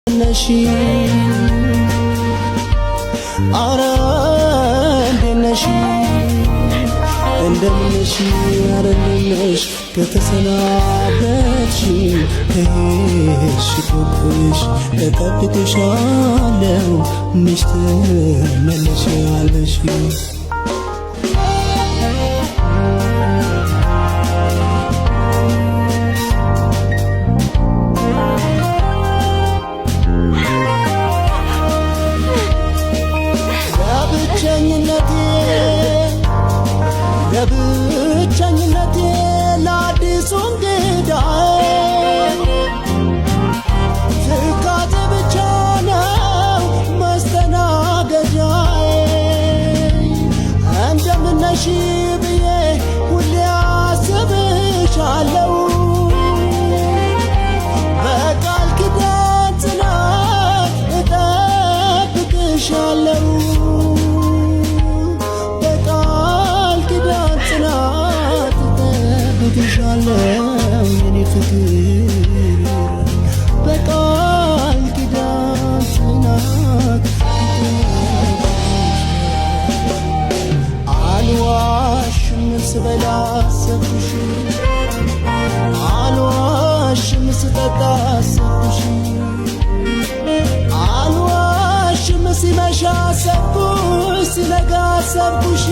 ነሺ አረንደነሺ እንደምነሺ አረንደነሽ ከተሰናበትሽ ከሄድሽ ቁጥሽ እጠብቅሻለሁ መች ትመለሻለሽ ለብቸኝነቴ ለአዲሱ እንግዳዬ ትካዜ ብቻ ነው መስተናገጃዬ እንደምነሽ ብዬ ሁሌ አስብሻለሁ በቃል ኪዳን ጽናት እጠብቅሻለሁ እጠብቅሻለሁ የኔ ፍቅር በቃል ኪዳን ጽናት አልዋሽም ስበላ አሰብኩሽ አልዋሽም ስጠጣ አሰብኩሽ አልዋሽም ሲመሻ አሰብኩሽ ሲነጋ አሰብኩሽ